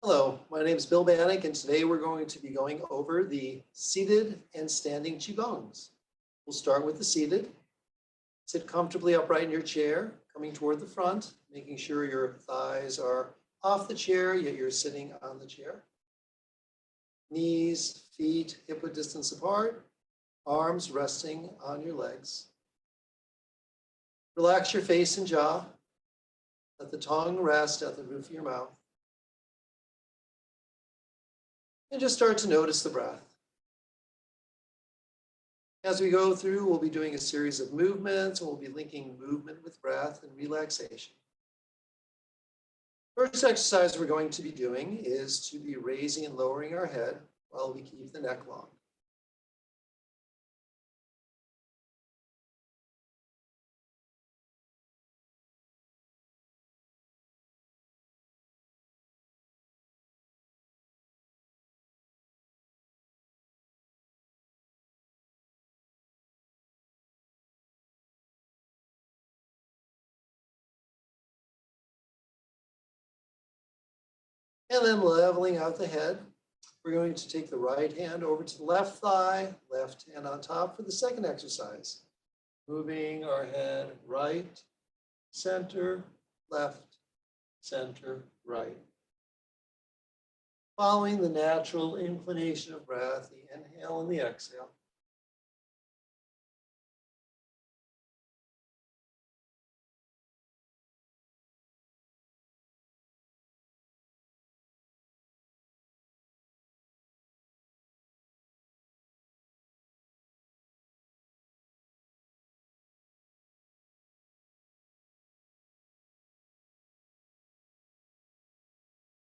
Hello, my name is Bill Banick, and today we're going to be going over the seated and standing Qigongs. We'll start with the seated. Sit comfortably upright in your chair, coming toward the front, making sure your thighs are off the chair, yet you're sitting on the chair. Knees, feet, hip-width distance apart, arms resting on your legs. Relax your face and jaw. Let the tongue rest at the roof of your mouth. And just start to notice the breath. As we go through, we'll be doing a series of movements, and we'll be linking movement with breath and relaxation. First exercise we're going to be doing is to be raising and lowering our head while we keep the neck long. And then leveling out the head, we're going to take the right hand over to the left thigh, left hand on top for the second exercise. Moving our head right, center, left, center, right. Following the natural inclination of breath, the inhale and the exhale.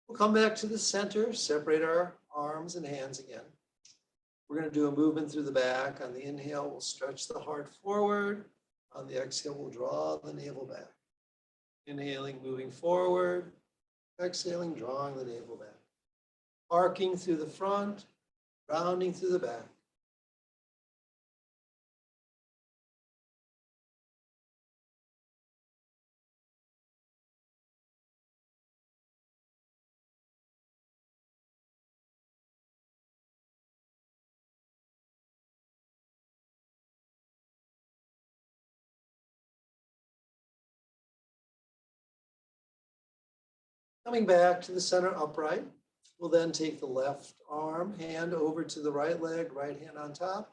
We'll come back to the center, separate our arms and hands again. We're going to do a movement through the back. On the inhale, we'll stretch the heart forward. On the exhale, we'll draw the navel back. Inhaling, moving forward. Exhaling, drawing the navel back. Arcing through the front, rounding through the back. Coming back to the center upright, we'll then take the left arm, hand over to the right leg, right hand on top,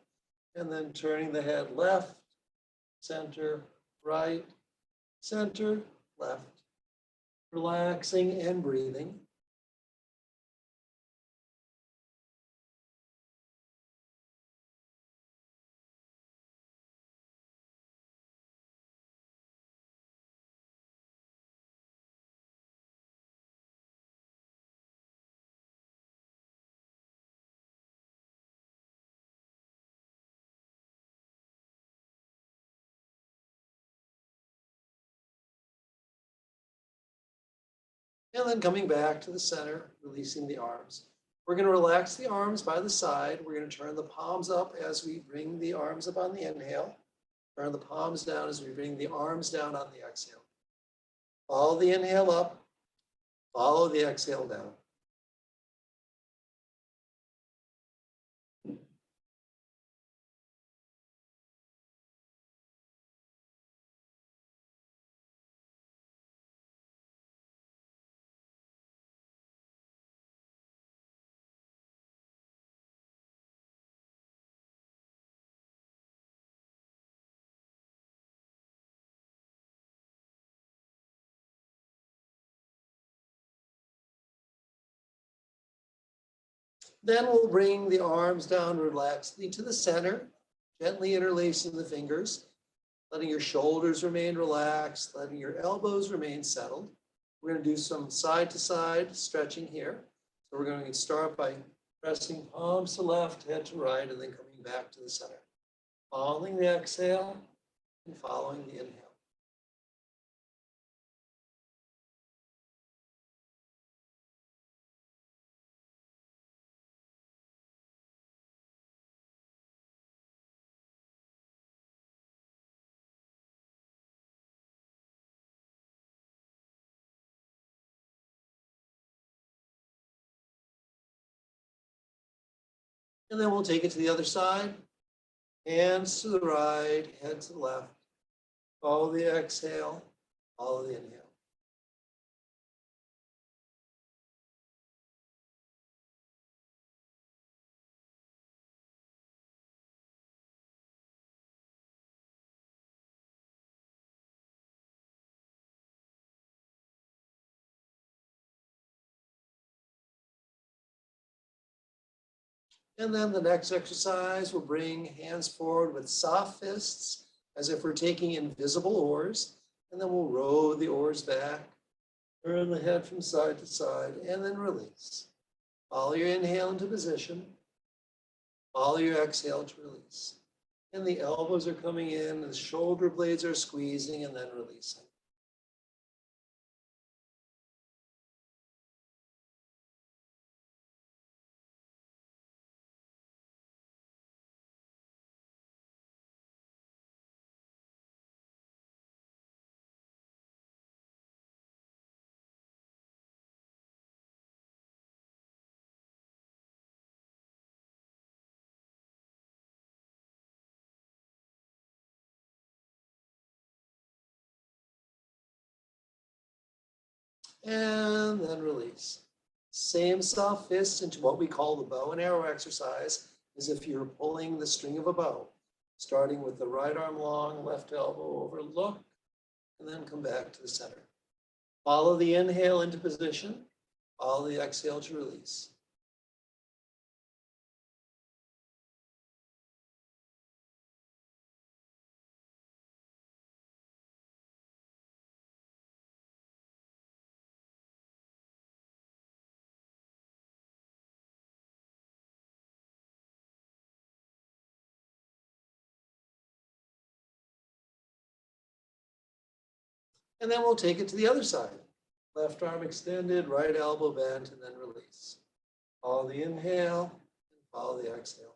and then turning the head left, center, right, center, left. Relaxing and breathing. And then coming back to the center, releasing the arms. We're going to relax the arms by the side. We're going to turn the palms up as we bring the arms up on the inhale. Turn the palms down as we bring the arms down on the exhale. Follow the inhale up, follow the exhale down. Then we'll bring the arms down relaxedly to the center, gently interlacing the fingers, letting your shoulders remain relaxed, letting your elbows remain settled. We're going to do some side to side stretching here. So we're going to start by pressing palms to left, head to right, and then coming back to the center. Following the exhale and following the inhale. And then we'll take it to the other side. Hands to the right, head to the left. Follow the exhale, follow the inhale. And then the next exercise, we'll bring hands forward with soft fists as if we're taking invisible oars. And then we'll row the oars back, turn the head from side to side, and then release. Follow your inhale into position. Follow your exhale to release. And the elbows are coming in, the shoulder blades are squeezing, and then releasing. And then release. Same soft fist into what we call the bow and arrow exercise, as if you're pulling the string of a bow, starting with the right arm long, left elbow over, look, and then come back to the center. Follow the inhale into position, follow the exhale to release. And then we'll take it to the other side. Left arm extended, right elbow bent, and then release. Follow the inhale and follow the exhale.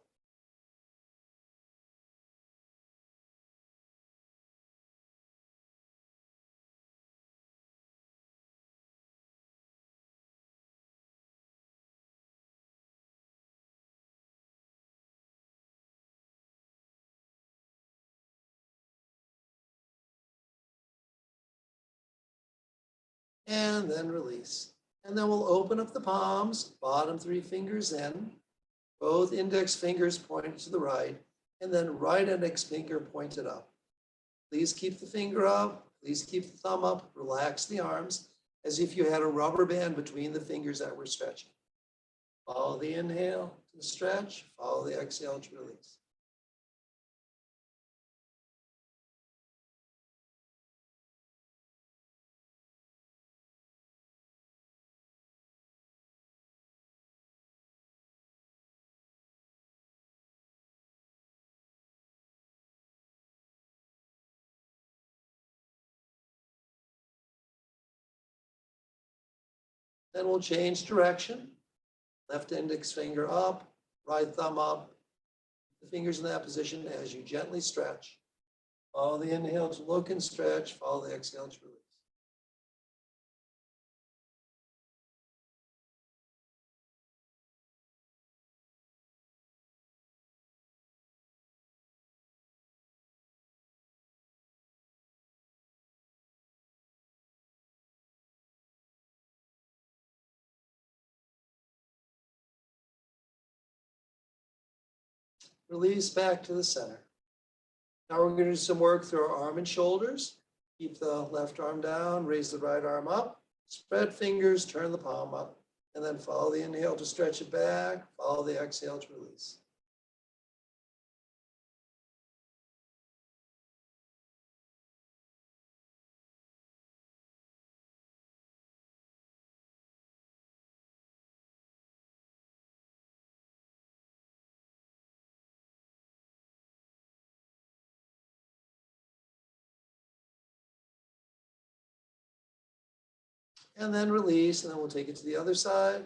And then release. And then we'll open up the palms, bottom three fingers in, both index fingers pointed to the right, and then right index finger pointed up. Please keep the finger up, please keep the thumb up, relax the arms as if you had a rubber band between the fingers that were stretching. Follow the inhale to stretch, follow the exhale to release. Then we'll change direction. Left index finger up, right thumb up. The fingers in that position as you gently stretch. Follow the inhale to look and stretch, follow the exhale to release. Release back to the center. Now we're going to do some work through our arm and shoulders. Keep the left arm down, raise the right arm up, spread fingers, turn the palm up, and then follow the inhale to stretch it back, follow the exhale to release. And then release, and then we'll take it to the other side.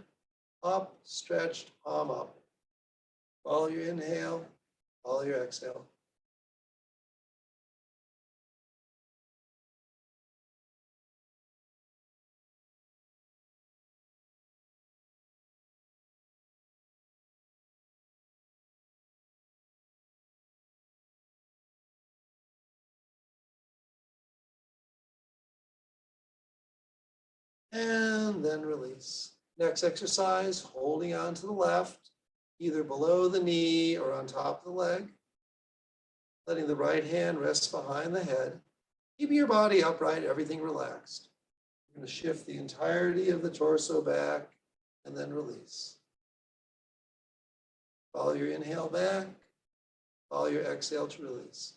Up, stretched, palm up. Follow your inhale, follow your exhale. And then release. Next exercise, holding on to the left, either below the knee or on top of the leg. Letting the right hand rest behind the head. Keeping your body upright, everything relaxed. We're going to shift the entirety of the torso back and then release. Follow your inhale back. Follow your exhale to release.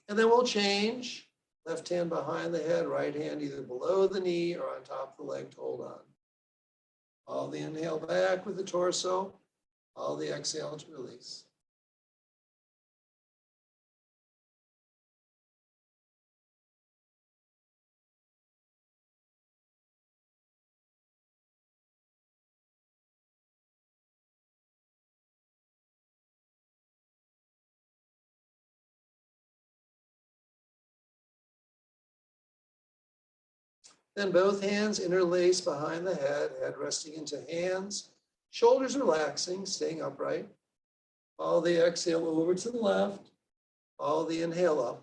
And then we'll change. Left hand behind the head, right hand either below the knee or on top of the leg to hold on. Follow the inhale back with the torso. Follow the exhale to release. Then both hands interlace behind the head resting into hands, shoulders relaxing, staying upright. Follow the exhale over to the left. Follow the inhale up.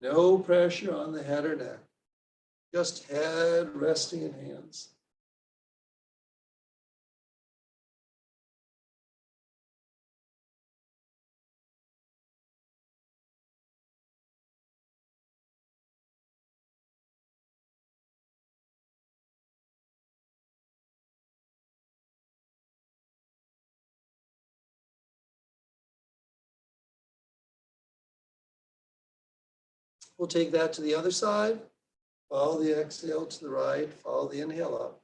No pressure on the head or neck. Just head resting in hands. We'll take that to the other side. Follow the exhale to the right. Follow the inhale up.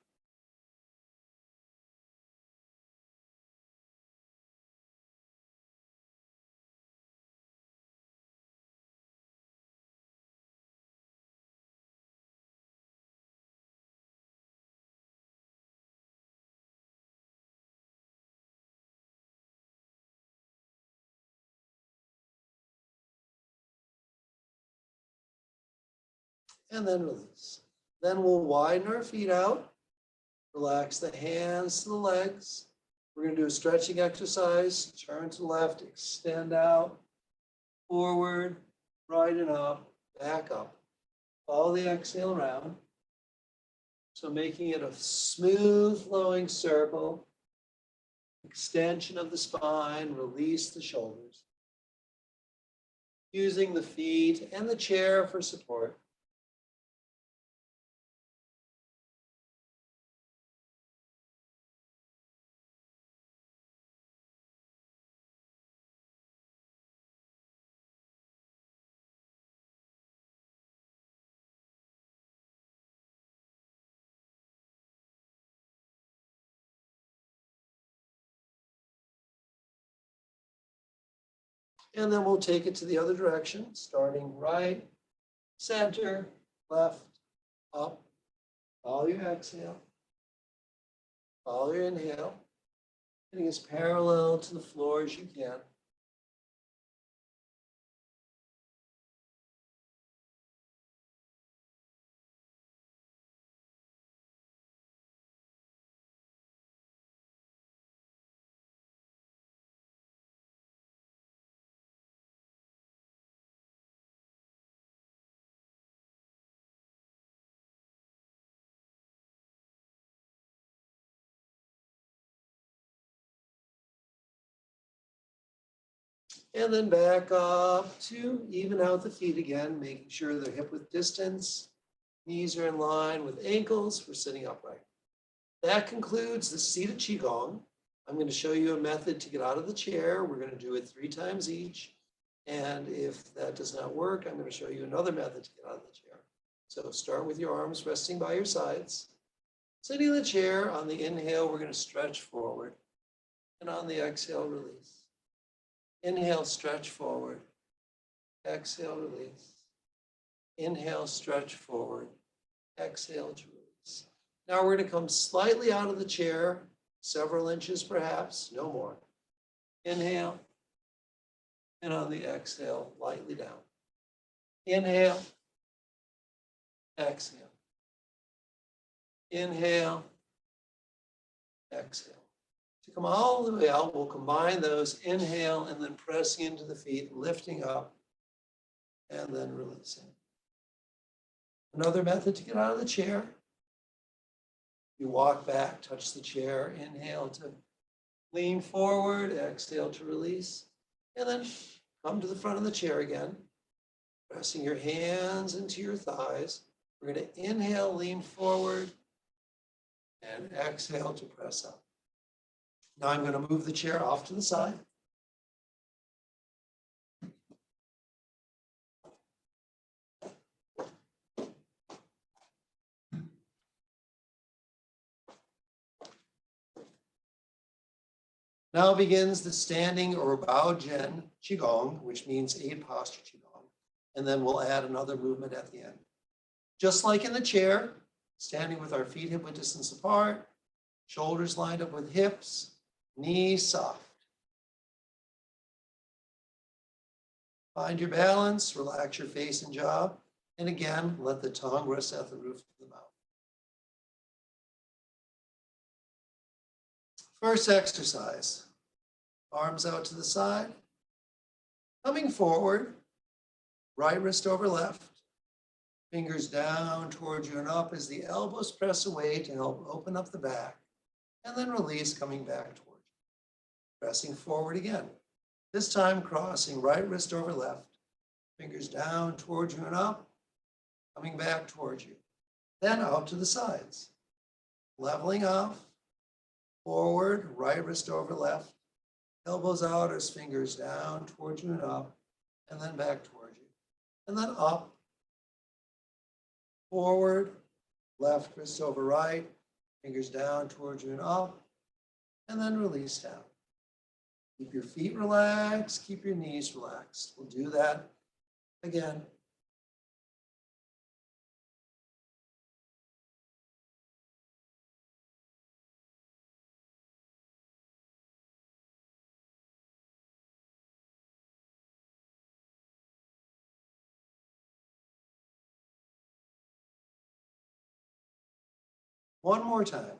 And then release. Then we'll widen our feet out. Relax the hands to the legs. We're going to do a stretching exercise. Turn to the left, extend out, forward, right and up, back up. Follow the exhale around. So making it a smooth flowing circle. Extension of the spine, release the shoulders. Using the feet and the chair for support. And then we'll take it to the other direction, starting right, center, left, up. Follow your exhale. Follow your inhale. Getting as parallel to the floor as you can. And then back up to even out the feet again, making sure they're hip width distance. Knees are in line with ankles. We're sitting upright. That concludes the seated Qigong. I'm going to show you a method to get out of the chair. We're going to do it 3 times each. And if that does not work, I'm going to show you another method to get out of the chair. So start with your arms resting by your sides. Sitting in the chair, on the inhale, we're going to stretch forward. And on the exhale, release. Inhale, stretch forward. Exhale, release. Inhale, stretch forward. Exhale to release. Now we're going to come slightly out of the chair, several inches perhaps, no more. Inhale. And on the exhale, lightly down. Inhale, exhale. Inhale, exhale. To come all the way out, we'll combine those, inhale, and then pressing into the feet, lifting up, and then releasing. Another method to get out of the chair. You walk back, touch the chair, inhale to lean forward, exhale to release, and then come to the front of the chair again, pressing your hands into your thighs. We're going to inhale, lean forward, and exhale to press up. Now I'm going to move the chair off to the side. Now begins the standing or Bao Jian Qigong, which means 8 posture Qigong. And then we'll add another movement at the end. Just like in the chair, standing with our feet hip width distance apart, shoulders lined up with hips, knees soft. Find your balance, relax your face and jaw, and again, let the tongue rest at the roof of the mouth. First exercise, arms out to the side, coming forward, right wrist over left, fingers down towards you and up as the elbows press away to help open up the back, and then release, coming back towards you. Pressing forward again, this time crossing right wrist over left, fingers down towards you and up, coming back towards you. Then out to the sides, leveling off, forward, right wrist over left, elbows out as fingers down towards you and up, and then back towards you. And then up, forward, left wrist over right, fingers down towards you and up, and then release down. Keep your feet relaxed, keep your knees relaxed. We'll do that again. One more time.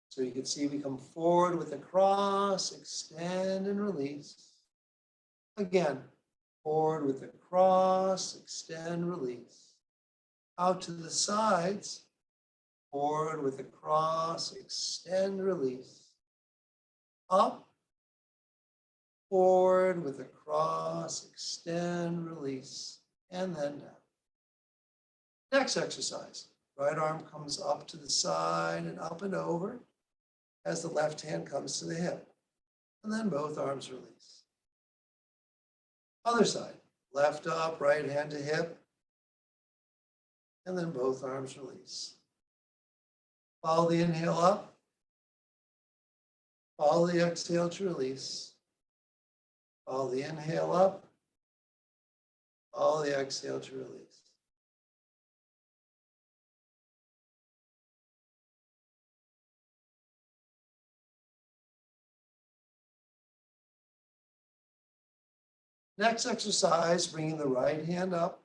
So you can see we come forward with a cross, extend and release. Again, forward with a cross, extend, release. Out to the sides, forward with a cross, extend, release. Up, forward with a cross, extend, release, and then down. Next exercise. Right arm comes up to the side and up and over as the left hand comes to the hip. And then both arms release. Other side. Left up, right hand to hip. And then both arms release. Follow the inhale up. Follow the exhale to release. Follow the inhale up. Follow the exhale to release. Next exercise, bringing the right hand up,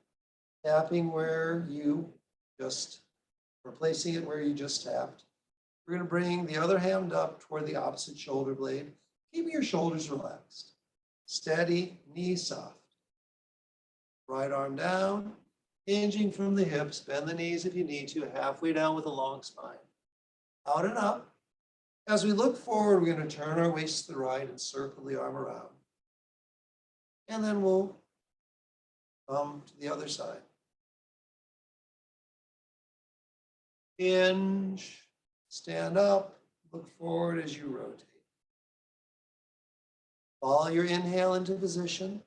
tapping where you just, replacing it where you just tapped. We're going to bring the other hand up toward the opposite shoulder blade, keeping your shoulders relaxed. Steady, knees soft. Right arm down, hinging from the hips, bend the knees if you need to, halfway down with a long spine. Out and up. As we look forward, we're going to turn our waist to the right and circle the arm around. And then we'll come to the other side. Hinge, stand up, look forward as you rotate. Follow your inhale into position.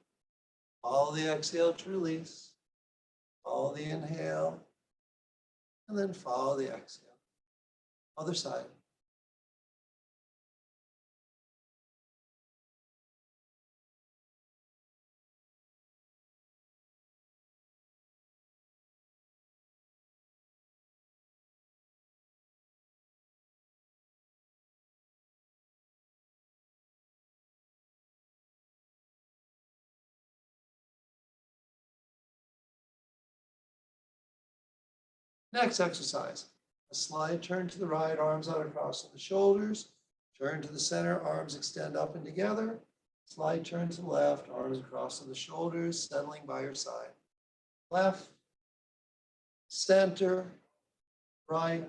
Follow the exhale to release. Follow the inhale, and then follow the exhale. Other side. Next exercise, a slight turn to the right, arms out across the shoulders. Turn to the center, arms extend up and together. Slight turn to the left, arms across the shoulders, settling by your side. Left, center, right,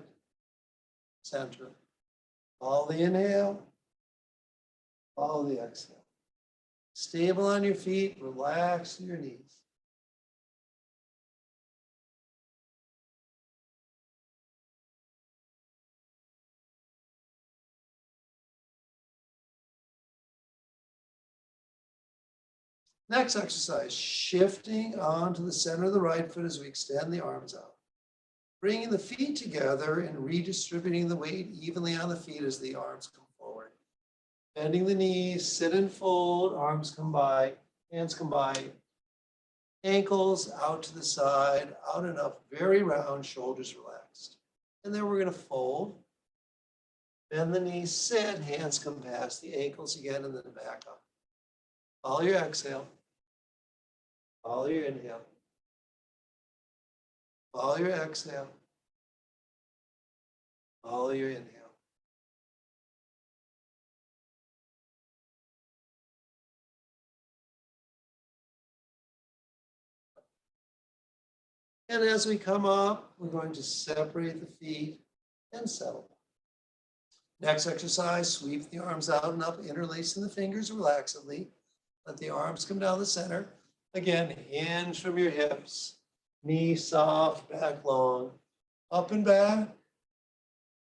center. Follow the inhale, follow the exhale. Stable on your feet, relax your knees. Next exercise, shifting onto the center of the right foot as we extend the arms out. Bringing the feet together and redistributing the weight evenly on the feet as the arms come forward. Bending the knees, sit and fold, arms come by, hands come by, ankles out to the side, out and up, very round, shoulders relaxed. And then we're going to fold. Bend the knees, sit, hands come past the ankles again, and then back up. Follow your exhale. Follow your inhale. Follow your exhale. Follow your inhale. And as we come up, we're going to separate the feet and settle. Next exercise, sweep the arms out and up, interlacing the fingers relaxedly. Let the arms come down the center. Again, hinge from your hips, knee soft, back long, up and back,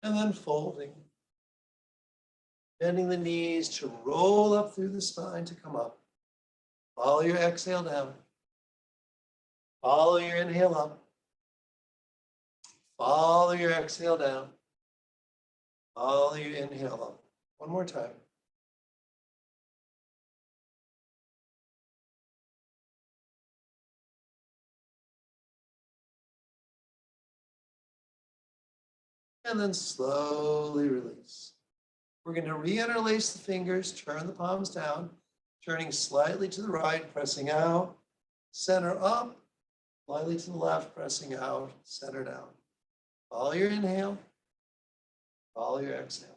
and then folding. Bending the knees to roll up through the spine to come up. Follow your exhale down. Follow your inhale up. Follow your exhale down. Follow your inhale up. One more time. And then slowly release. We're going to re-interlace the fingers, turn the palms down, turning slightly to the right, pressing out, center up, slightly to the left, pressing out, center down. Follow your inhale, follow your exhale.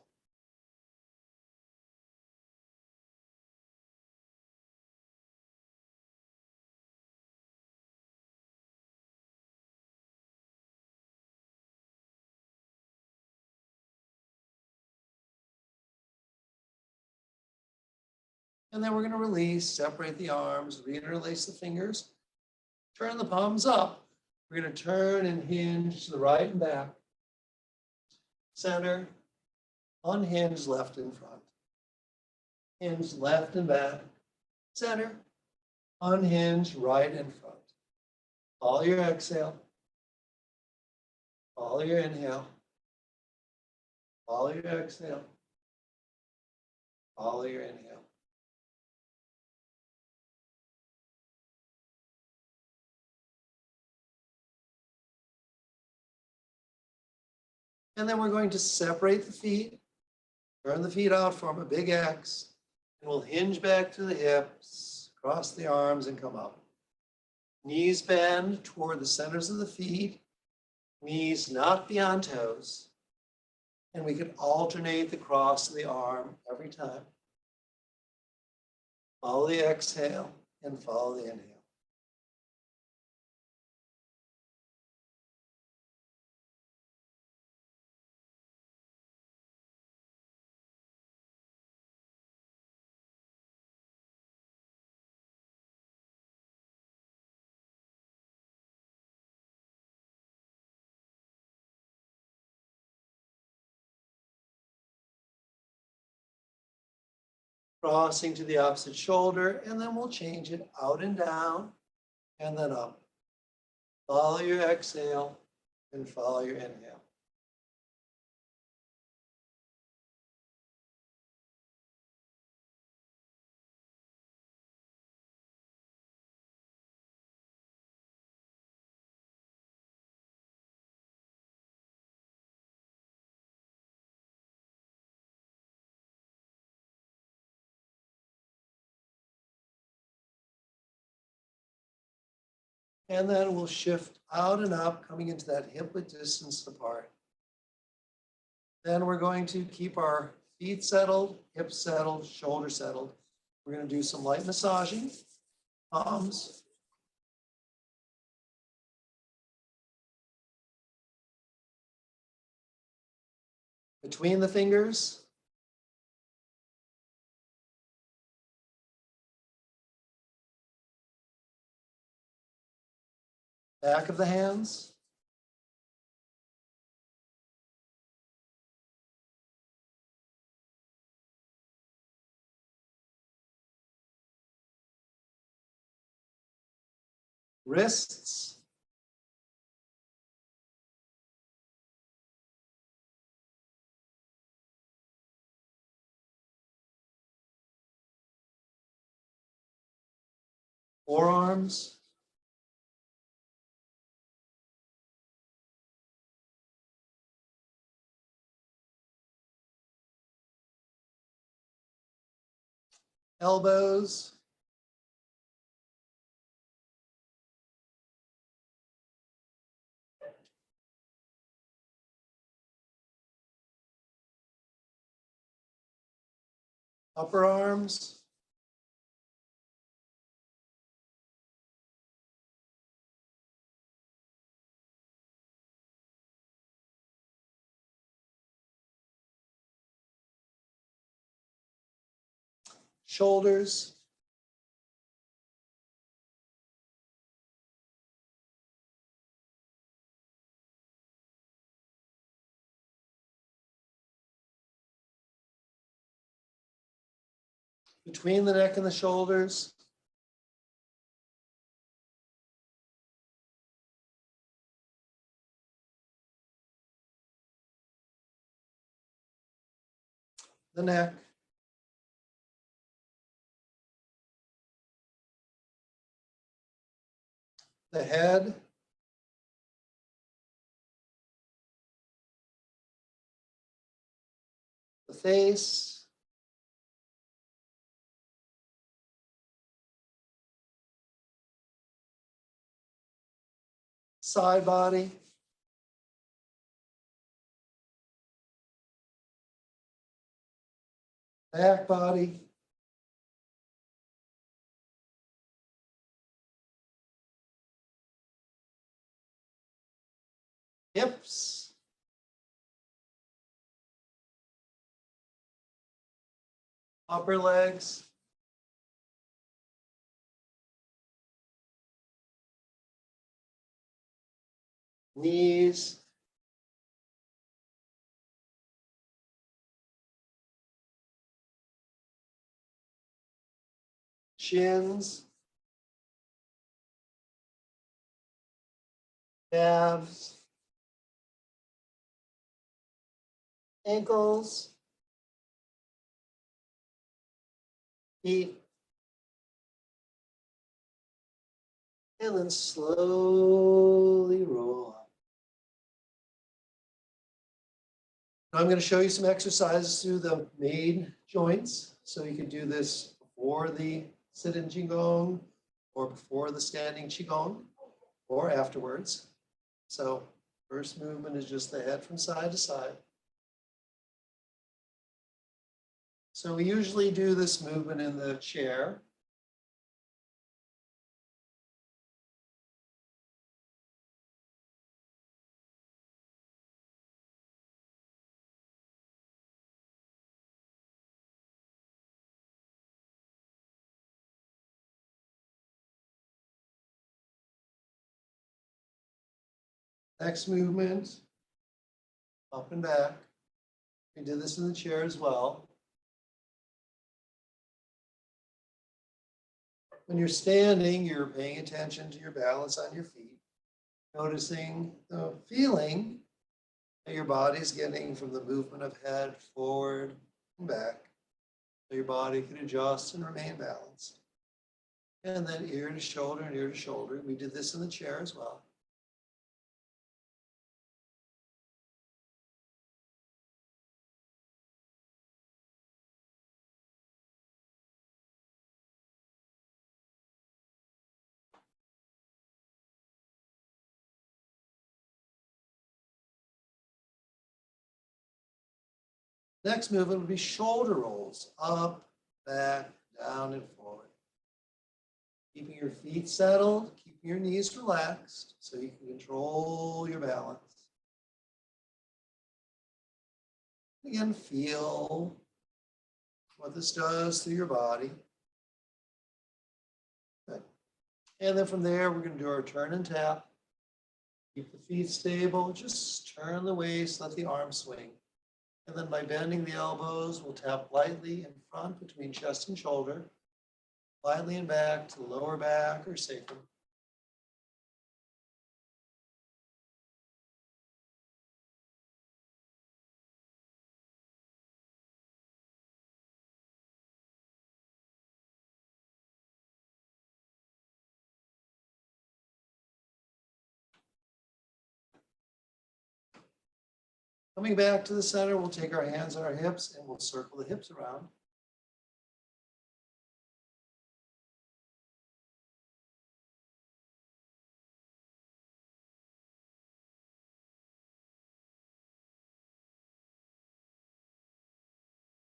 And then we're going to release, separate the arms, re-interlace the fingers, turn the palms up. We're going to turn and hinge to the right and back, center, unhinge left and front, hinge left and back, center, unhinge right and front. Follow your exhale, follow your inhale, follow your exhale, follow your inhale. And then we're going to separate the feet, turn the feet out, form a big X, and we'll hinge back to the hips, cross the arms and come up. Knees bend toward the centers of the feet, knees not beyond toes. And we can alternate the cross of the arm every time. Follow the exhale and follow the inhale. Crossing to the opposite shoulder, and then we'll change it out and down, and then up. Follow your exhale and follow your inhale. And then we'll shift out and up, coming into that hip width distance apart. Then we're going to keep our feet settled, hips settled, shoulders settled. We're going to do some light massaging, palms. Between the fingers. Back of the hands. Wrists. Forearms. Elbows. Upper arms. Shoulders. Between the neck and the shoulders. The neck. The head. The face. Side body. Back body. Hips. Upper legs. Knees. Shins. Calves. Ankles. Feet. And then slowly roll up. Now I'm going to show you some exercises through the main joints. So you can do this before the sit-in Qigong or before the standing Qigong or afterwards. So first movement is just the head from side to side. So we usually do this movement in the chair. Next movement, up and back. We did this in the chair as well. When you're standing, you're paying attention to your balance on your feet, noticing the feeling that your body's getting from the movement of head forward and back, so your body can adjust and remain balanced. And then ear to shoulder and ear to shoulder. We did this in the chair as well. Next movement would be shoulder rolls, up, back, down, and forward. Keeping your feet settled, keeping your knees relaxed so you can control your balance. Again, feel what this does through your body. Good. And then from there, we're going to do our turn and tap. Keep the feet stable, just turn the waist, let the arms swing. And then by bending the elbows, we'll tap lightly in front between chest and shoulder, lightly and back to the lower back or sacrum. Coming back to the center, we'll take our hands on our hips and we'll circle the hips around.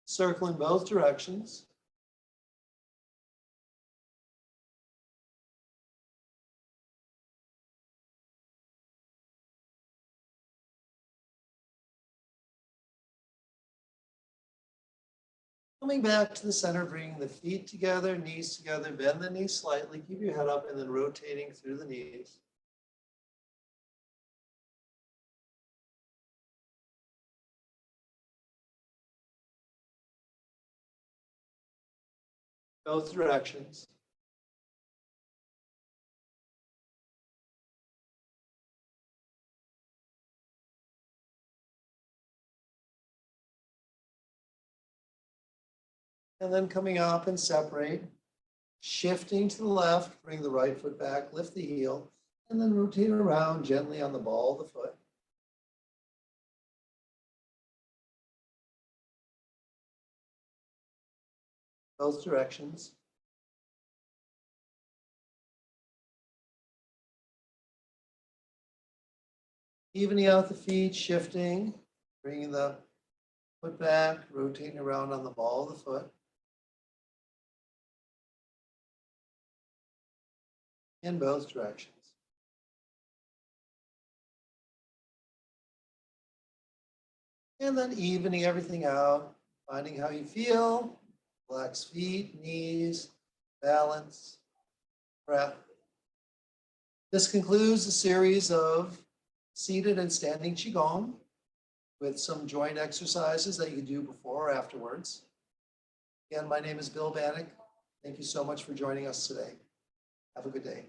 Circle in both directions. Coming back to the center, bringing the feet together, knees together, bend the knees slightly, keep your head up, and then rotating through the knees. Both directions. And then coming up and separate, shifting to the left, bring the right foot back, lift the heel, and then rotate around gently on the ball of the foot. Both directions. Evening out the feet, shifting, bringing the foot back, rotating around on the ball of the foot. In both directions. And then evening everything out, finding how you feel, relax feet, knees, balance, breath. This concludes the series of seated and standing Qigong with some joint exercises that you can do before or afterwards. Again, my name is Bill Banick. Thank you so much for joining us today. Have a good day.